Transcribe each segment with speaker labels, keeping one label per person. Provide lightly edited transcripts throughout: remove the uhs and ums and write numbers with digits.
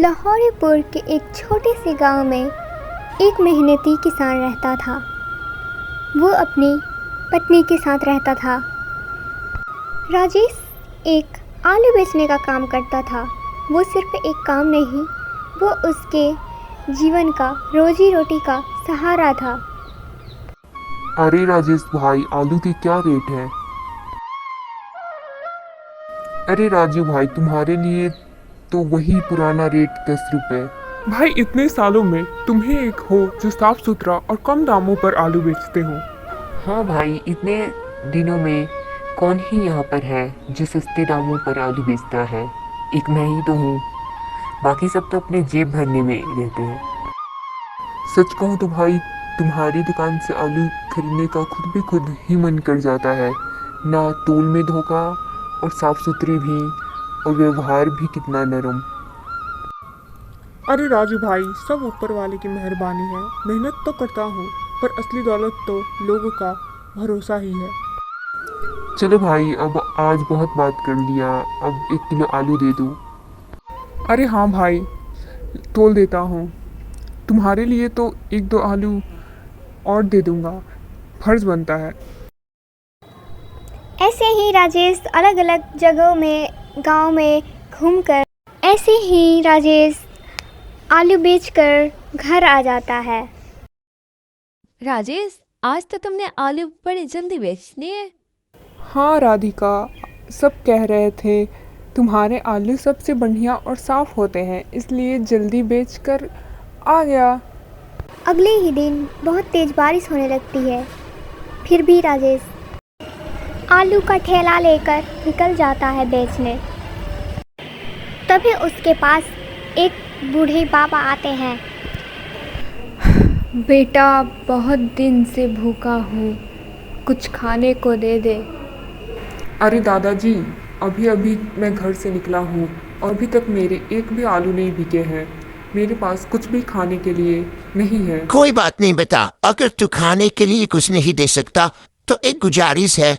Speaker 1: लाहौरीपुर के एक छोटे से गांव में एक मेहनती किसान रहता था। वो अपनी पत्नी के साथ रहता था। राजेश एक आलू बेचने का काम करता था। वो सिर्फ एक काम नहीं, वो उसके जीवन का, रोजी रोटी का सहारा था।
Speaker 2: अरे राजेश भाई, आलू के क्या रेट है? अरे राजू भाई, तुम्हारे लिए तो वही पुराना रेट 10 रुपए।
Speaker 3: भाई, इतने सालों में तुम्हें एक हो जो साफ सुथरा और कम दामों पर आलू बेचते हो।
Speaker 2: हाँ भाई, इतने दिनों में कौन ही यहाँ पर है जो सस्ते दामों पर आलू बेचता है? एक मैं ही तो हूँ, बाकी सब तो अपने जेब भरने में रहते हैं। सच कहूँ तो भाई, तुम्हारी दुकान से आलू खरीदने का खुद ही मन कर जाता है। ना तोल में धोखा, और साफ सुथरी भी, और व्यवहार भी कितना नरम।
Speaker 3: अरे राजू भाई, सब ऊपर वाले की मेहरबानी है। मेहनत तो करता हूँ, पर असली दौलत तो लोगों का भरोसा ही है।
Speaker 2: चलो भाई, अब आज बहुत बात कर लिया, अब 1 किलो आलू दे दो।
Speaker 3: अरे हाँ भाई, तोल देता हूँ। तुम्हारे लिए तो 1-2 आलू और दे दूँगा, फर्ज बनता है।
Speaker 1: ऐसे ही राजेश अलग अलग जगहों में, गांव में घूमकर ऐसे ही राजेश आलू बेचकर घर आ जाता है।
Speaker 4: राजेश, आज तो तुमने आलू बड़े जल्दी बेच लिए।
Speaker 3: हाँ राधिका, सब कह रहे थे तुम्हारे आलू सबसे बढ़िया और साफ होते हैं, इसलिए जल्दी बेचकर आ गया।
Speaker 1: अगले ही दिन बहुत तेज बारिश होने लगती है। फिर भी राजेश आलू का ठेला लेकर निकल जाता है बेचने। तभी उसके पास एक बूढ़े बाबा आते हैं।
Speaker 5: बेटा, बहुत दिन से भूखा हूँ, कुछ खाने को दे दे।
Speaker 3: अरे दादाजी, अभी अभी मैं घर से निकला हूँ और अभी तक मेरे एक भी आलू नहीं बिके हैं। मेरे पास कुछ भी खाने के लिए नहीं है।
Speaker 6: कोई बात नहीं बेटा, अगर तू खाने के लिए कुछ नहीं दे सकता तो एक गुजारिश है,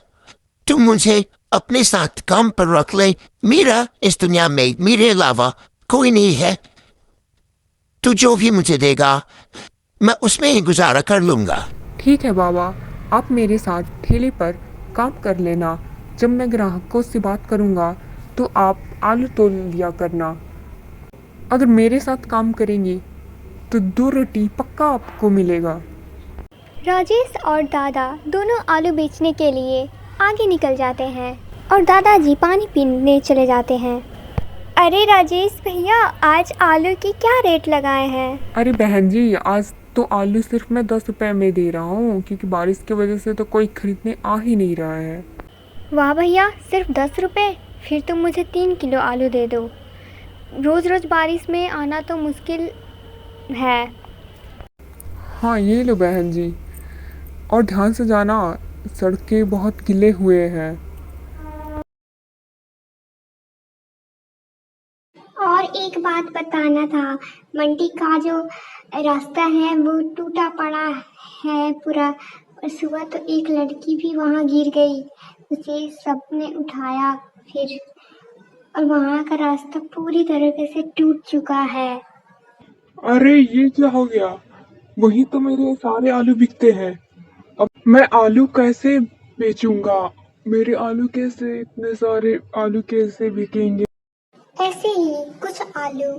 Speaker 6: तू मुझे अपने साथ काम पर रख ले। मेरा इस दुनिया में मेरे अलावा कोई नहीं है। तू जो भी मुझे देगा मैं उसमें ही गुजारा कर लूँगा।
Speaker 3: ठीक है बाबा, आप मेरे साथ ठेले पर काम कर लेना। जब मैं ग्राहकों से बात करूँगा तो आप आलू तोल लिया करना। अगर मेरे साथ काम करेंगी तो 2 रोटी पक्का आपको मिलेगा।
Speaker 1: राजेश और दादा दोनों आलू बेचने के लिए आगे निकल जाते हैं और दादाजी पानी पीने चले जाते हैं। अरे राजेश भैया, आज आलू की क्या रेट लगाए हैं?
Speaker 3: अरे बहन जी, आज तो आलू सिर्फ मैं 10 रुपये में दे रहा हूँ, क्योंकि बारिश की वजह से तो कोई खरीदने आ ही नहीं रहा है।
Speaker 1: वाह भैया, सिर्फ 10 रुपये? फिर तुम मुझे 3 किलो आलू दे दो। रोज़ रोज़ बारिश में आना तो मुश्किल है।
Speaker 3: हाँ, ये लो बहन जी, और ध्यान से जाना, सड़कें बहुत गिले हुए हैं।
Speaker 1: और एक बात बताना था, मंडी का जो रास्ता है वो टूटा पड़ा है पूरा। और सुबह तो एक लड़की भी वहाँ गिर गई, उसे सबने उठाया फिर, और वहाँ का रास्ता पूरी तरीके से टूट चुका है।
Speaker 3: अरे ये क्या हो गया? वहीं तो मेरे सारे आलू बिकते हैं। अब मैं आलू कैसे बेचूंगा? मेरे आलू कैसे, इतने सारे आलू कैसे बिकेंगे?
Speaker 1: ऐसे ही कुछ आलू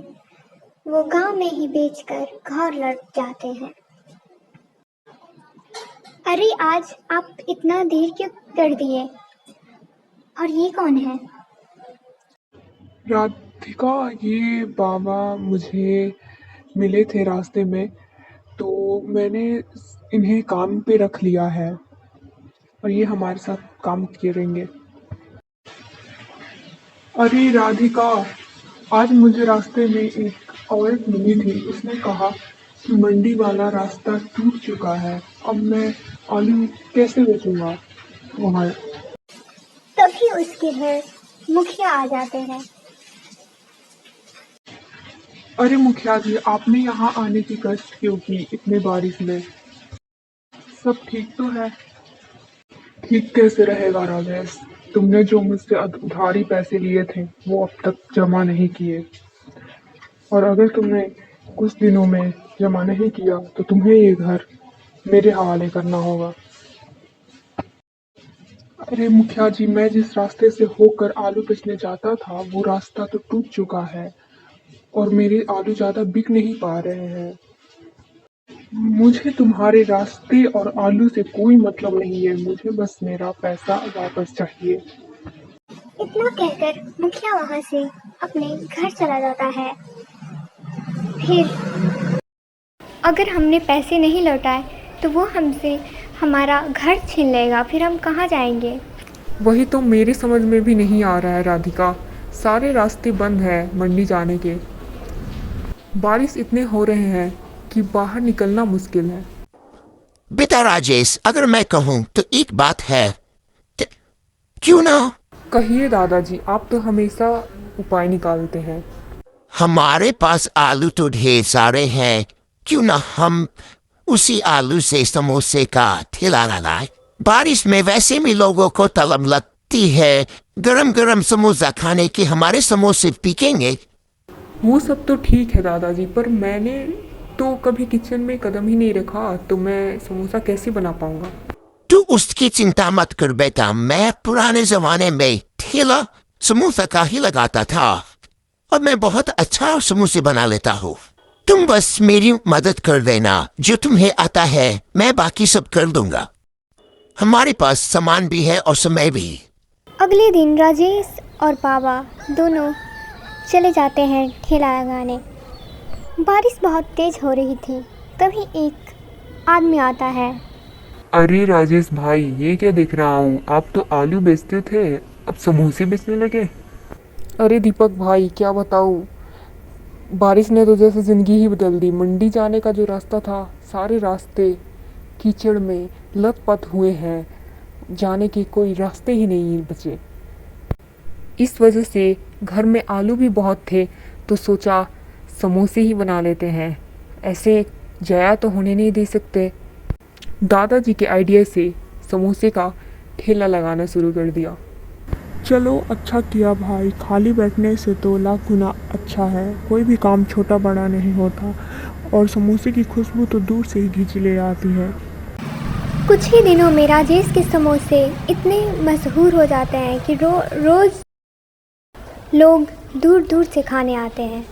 Speaker 1: वो गांव में ही बेचकर घर लौट जाते हैं। अरे आज आप इतना देर क्यों कर दिए? और ये कौन है?
Speaker 3: राधिका, ये बाबा मुझे मिले थे रास्ते में, तो मैंने इन्हें काम पे रख लिया है और ये हमारे साथ काम करेंगे। अरे राधिका, आज मुझे रास्ते में एक औरत मिली थी। उसने कहा कि मंडी वाला रास्ता टूट चुका है, अब मैं आलू कैसे बेचूंगा वहाँ।
Speaker 1: तभी उसके घर मुखिया आ जाते हैं।
Speaker 3: अरे मुखिया जी, आपने यहाँ आने की कष्ट क्यों की इतने बारिश में? सब ठीक तो है? ठीक कैसे रहेगा राजेश? तुमने जो मुझसे उधारी पैसे लिए थे वो अब तक जमा नहीं किए। और अगर तुमने कुछ दिनों में जमा नहीं किया तो तुम्हें ये घर मेरे हवाले करना होगा। अरे मुखिया जी, मैं जिस रास्ते से होकर आलू बेचने जाता था वो रास्ता तो टूट चुका है और मेरे आलू ज्यादा बिक नहीं पा रहे हैं। मुझे तुम्हारे रास्ते और आलू से कोई मतलब नहीं है, मुझे बस मेरा पैसा वापस चाहिए।
Speaker 1: इतना कहकर मुखिया वहाँ से अपने घर चला जाता है। फिर अगर हमने पैसे नहीं लौटाए तो वो हमसे हमारा घर छीन लेगा, फिर हम कहाँ जाएंगे?
Speaker 3: वही तो मेरे समझ में भी नहीं आ रहा है राधिका। सारे रास्ते बंद हैं मंडी जाने के। बारिश इतने हो रहे हैं कि बाहर निकलना मुश्किल है।
Speaker 6: बेटा राजेश, अगर मैं कहूँ तो एक बात है, क्यों ना
Speaker 3: कहिए दादाजी, आप तो हमेशा उपाय निकालते हैं।
Speaker 6: हमारे पास आलू तो ढेर सारे हैं, क्यों ना हम उसी आलू से समोसे का ठेला लगाए। बारिश में वैसे भी लोगों को तलब लगती है, गरम गरम समोसा खाने के। हमारे समोसे बिकेंगे।
Speaker 3: वो सब तो ठीक है दादाजी, पर मैंने तो कभी किचन में कदम ही नहीं रखा, तो मैं समोसा कैसे बना पाऊंगा?
Speaker 6: तू उसकी चिंता मत कर बेटा, मैं पुराने जमाने में ठेला समोसा का ही लगाता था और मैं बहुत अच्छा समोसे बना लेता हूँ। तुम बस मेरी मदद कर देना, जो तुम्हें आता है मैं बाकी सब कर दूंगा। हमारे पास सामान भी है और समय भी।
Speaker 1: अगले दिन राजेश और बाबा दोनों चले जाते हैं ठेला लगाने। बारिश बहुत तेज हो रही थी, तभी एक आदमी आता है।
Speaker 3: अरे राजेश भाई, ये क्या देख रहा हूँ? आप तो आलू बेचते थे, अब समोसे बेचने लगे? अरे दीपक भाई, क्या बताऊँ, बारिश ने तो जैसे ज़िंदगी ही बदल दी। मंडी जाने का जो रास्ता था, सारे रास्ते कीचड़ में लथपथ हुए हैं, जाने के कोई रास्ते ही नहीं बचे। इस वजह से घर में आलू भी बहुत थे, तो सोचा समोसे ही बना लेते हैं, ऐसे जाया तो होने नहीं दे सकते। दादाजी के आइडिया से समोसे का ठेला लगाना शुरू कर दिया। चलो अच्छा किया भाई, खाली बैठने से तो लाख गुना अच्छा है। कोई भी काम छोटा बड़ा नहीं होता और समोसे की खुशबू तो दूर से ही खींच ले आती है।
Speaker 1: कुछ ही दिनों में राजेश के समोसे इतने मशहूर हो जाते हैं कि रोज़ लोग दूर दूर से खाने आते हैं।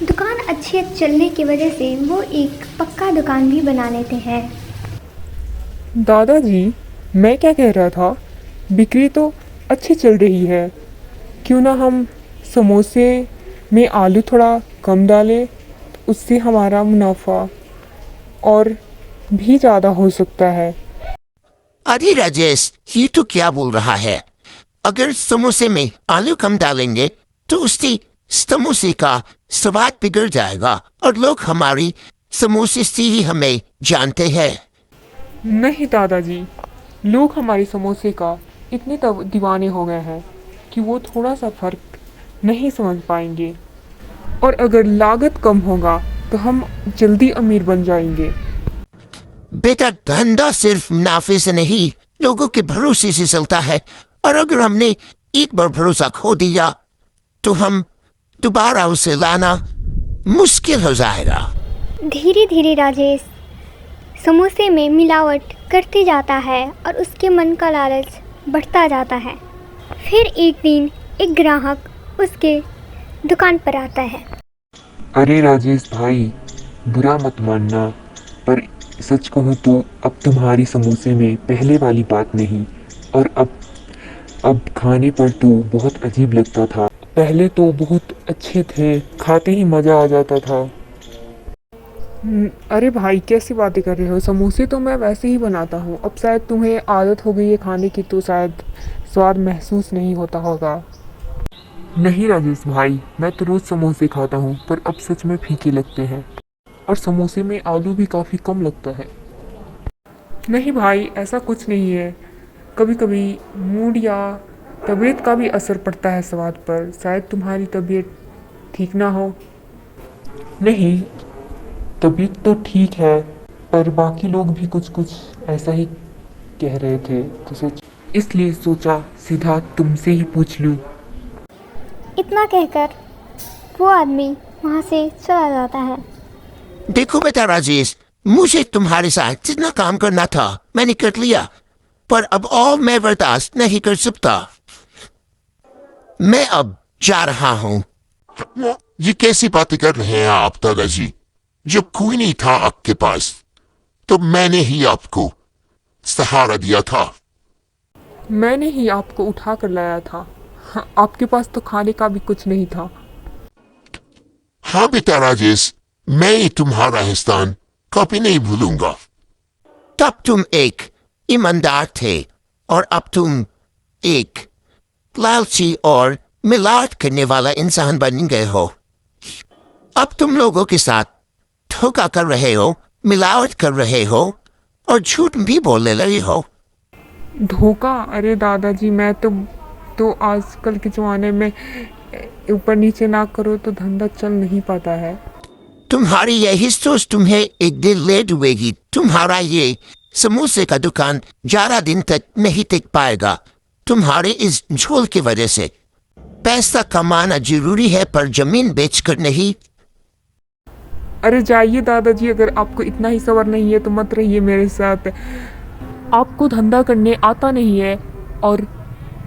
Speaker 1: दुकान अच्छी चलने की वजह से वो एक पक्का दुकान भी बना लेते हैं।
Speaker 3: दादाजी, मैं क्या कह रहा था, बिक्री तो अच्छी चल रही है, क्यों ना हम समोसे में आलू थोड़ा कम डालें, उससे हमारा मुनाफा और भी ज़्यादा हो सकता है।
Speaker 6: अरे राजेश, ये तो क्या बोल रहा है? अगर समोसे में आलू कम डालेंगे तो उससे समोसे का स्वाद बिगड़ जाएगा और लोग हमारी समोसे से ही हमें जानते हैं।
Speaker 3: नहीं दादाजी, लोग हमारे समोसे का इतने दीवाने हो गए हैं कि वो थोड़ा सा फर्क नहीं समझ पाएंगे, और अगर लागत कम होगा तो हम जल्दी अमीर बन जाएंगे।
Speaker 6: बेटा, धंधा सिर्फ मुनाफे से नहीं, लोगों के भरोसे से चलता है, और अगर हमने एक बार भरोसा खो दिया तो हम दोबारा उसे लाना मुश्किल हो जाएगा।
Speaker 1: धीरे धीरे राजेश समोसे में मिलावट करते जाता है और उसके मन का लालच बढ़ता जाता है। फिर एक दिन एक ग्राहक उसके दुकान पर आता है।
Speaker 2: अरे राजेश भाई, बुरा मत मानना, पर सच कहूँ तो अब तुम्हारी समोसे में पहले वाली बात नहीं, और अब खाने पर तो बहुत अजीब लगता था। पहले तो बहुत अच्छे थे, खाते ही मज़ा आ जाता था।
Speaker 3: अरे भाई, कैसी बातें कर रहे हो? समोसे तो मैं वैसे ही बनाता हूँ, अब शायद तुम्हें आदत हो गई है खाने की, तो शायद स्वाद महसूस नहीं होता होगा।
Speaker 2: नहीं राजेश भाई, मैं तो रोज़ समोसे खाता हूँ, पर अब सच में फीके लगते हैं, और समोसे में आलू भी काफ़ी कम लगता है।
Speaker 3: नहीं भाई, ऐसा कुछ नहीं है, कभी कभी मूड या तबीयत का भी असर पड़ता है स्वाद पर। शायद तुम्हारी तबीयत ठीक ना हो।
Speaker 2: नहीं, तबीयत तो ठीक है, पर बाकी लोग भी कुछ कुछ ऐसा ही कह रहे थे, तो इसलिए सोचा सीधा तुमसे ही पूछ लूँ।
Speaker 1: इतना कहकर वो आदमी वहाँ से चला जाता है।
Speaker 6: देखो बेटा राजेश, मुझे तुम्हारे साथ जितना काम करना था मैंने कर लिया, पर अब और मैं बर्दाश्त नहीं कर सकता। मैं अब जा रहा हूँ।
Speaker 7: ये कैसी बातें कर रहे हैं आप दादाजी? जब कोई नहीं था आपके पास तो मैंने ही आपको सहारा दिया था।
Speaker 3: मैंने ही आपको उठा कर लाया था। हाँ, आपके पास तो खाने का भी कुछ नहीं था।
Speaker 7: हाँ बेटा राजेश, मैं तुम्हारा एहसान कभी नहीं भूलूंगा।
Speaker 6: तब तुम एक ईमानदार थे और अब तुम एक लालची और मिलावट करने वाला इंसान बन गए हो। अब तुम लोगों के साथ धोखा कर रहे हो, मिलावट कर रहे हो और झूठ भी बोलने लगे हो।
Speaker 3: धोखा? अरे दादाजी, मैं तो आजकल के ज़माने में ऊपर नीचे ना करो तो धंधा चल नहीं पाता है।
Speaker 6: तुम्हारी यही सोच तुम्हें एक दिन ले डूबेगी। तुम्हारा ये समोसे का दुकान 11 दिन तक नहीं टिक पाएगा तुम्हारे इस झोल की वजह से। पैसा कमाना जरूरी है पर जमीन बेचकर नहीं।
Speaker 3: अरे जाइए दादाजी, अगर आपको इतना ही सब्र नहीं है तो मत रहिए मेरे साथ। आपको धंधा करने आता नहीं है और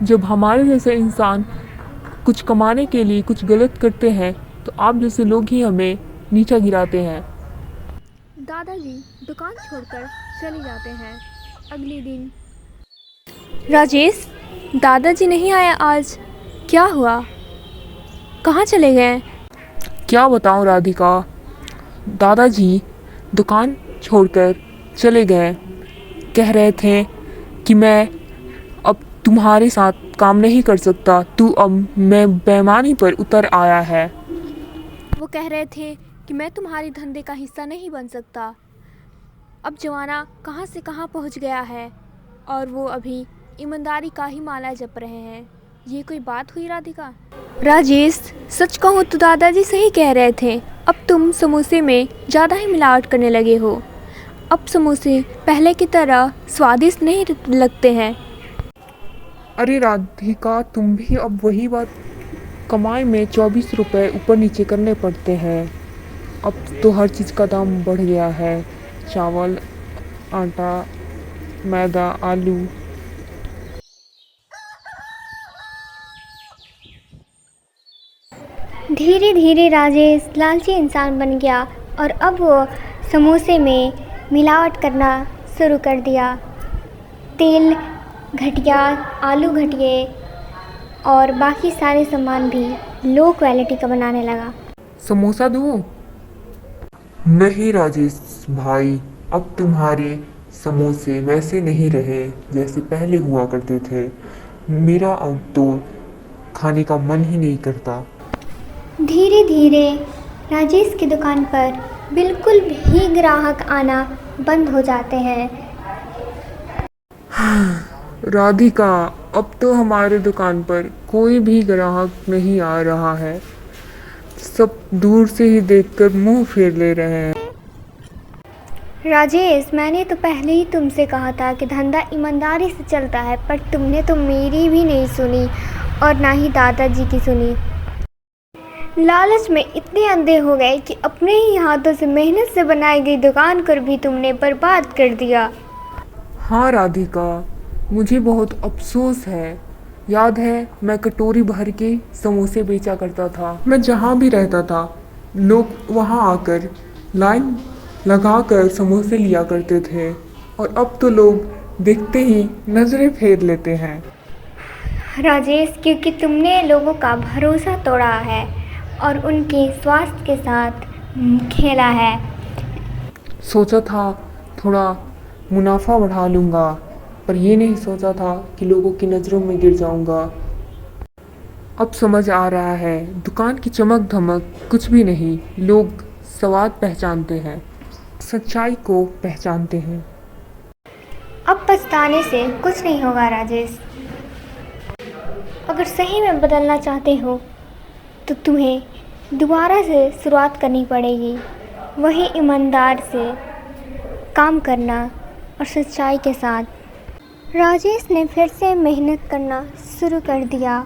Speaker 3: जब हमारे जैसे इंसान कुछ कमाने के लिए कुछ गलत करते हैं तो आप जैसे लोग ही हमें नीचा गिराते हैं।
Speaker 5: दादाजी दुकान छोड़कर चले जाते हैं। अगले दिन
Speaker 8: राजेश, दादाजी नहीं आया आज, क्या हुआ? कहाँ चले गए?
Speaker 3: क्या बताऊं राधिका, दादाजी दुकान छोड़कर चले गए। कह रहे थे कि मैं अब तुम्हारे साथ काम नहीं कर सकता, तू अब मैं बेईमानी पर उतर आया है।
Speaker 8: वो कह रहे थे कि मैं तुम्हारे धंधे का हिस्सा नहीं बन सकता। अब जमाना कहाँ से कहाँ पहुँच गया है और वो अभी ईमानदारी का ही माला जप रहे हैं। ये कोई बात हुई राधिका? राजेश, सच कहूँ तो दादाजी सही कह रहे थे। अब तुम समोसे में ज़्यादा ही मिलावट करने लगे हो। अब समोसे पहले की तरह स्वादिष्ट नहीं लगते हैं।
Speaker 3: अरे राधिका, तुम भी अब वही बात, कमाई में 24 रुपए ऊपर नीचे करने पड़ते हैं। अब तो हर चीज़ का दाम बढ़ गया है, चावल, आटा, मैदा, आलू।
Speaker 1: धीरे धीरे राजेश लालची इंसान बन गया और अब वो समोसे में मिलावट करना शुरू कर दिया। तेल घटिया, आलू घटिए और बाकी सारे सामान भी लो क्वालिटी का बनाने लगा।
Speaker 3: समोसा दूँ? नहीं राजेश भाई, अब तुम्हारे समोसे वैसे नहीं रहे जैसे पहले हुआ करते थे। मेरा अब तो खाने का मन ही नहीं करता।
Speaker 1: धीरे धीरे राजेश की दुकान पर बिल्कुल भी ग्राहक आना बंद हो जाते हैं।
Speaker 3: राधिका, अब तो हमारे दुकान पर कोई भी ग्राहक नहीं आ रहा है। सब दूर से ही देखकर मुंह फेर ले रहे हैं।
Speaker 1: राजेश, मैंने तो पहले ही तुमसे कहा था कि धंधा ईमानदारी से चलता है, पर तुमने तो मेरी भी नहीं सुनी और ना ही दादाजी की सुनी। लालच में इतने अंधे हो गए कि अपने ही हाथों से मेहनत से बनाई गई दुकान को भी तुमने बर्बाद कर दिया।
Speaker 3: हाँ राधिका, मुझे बहुत अफसोस है। याद है, मैं कटोरी भर के समोसे बेचा करता था। मैं जहाँ भी रहता था लोग वहाँ आकर लाइन लगाकर समोसे लिया करते थे और अब तो लोग देखते ही नज़रें फेर लेते हैं।
Speaker 1: राजेश, क्योंकि तुमने लोगों का भरोसा तोड़ा है और उनके स्वास्थ्य के साथ खेला है।
Speaker 3: सोचा था थोड़ा मुनाफा बढ़ा लूँगा, पर ये नहीं सोचा था कि लोगों की नज़रों में गिर जाऊँगा। अब समझ आ रहा है, दुकान की चमक धमक कुछ भी नहीं, लोग स्वाद पहचानते हैं, सच्चाई को पहचानते हैं।
Speaker 1: अब पछताने से कुछ नहीं होगा राजेश। अगर सही में बदलना चाहते हो तो तुम्हें दोबारा से शुरुआत करनी पड़ेगी। वही ईमानदार से काम करना और सच्चाई के साथ। राजेश ने फिर से मेहनत करना शुरू कर दिया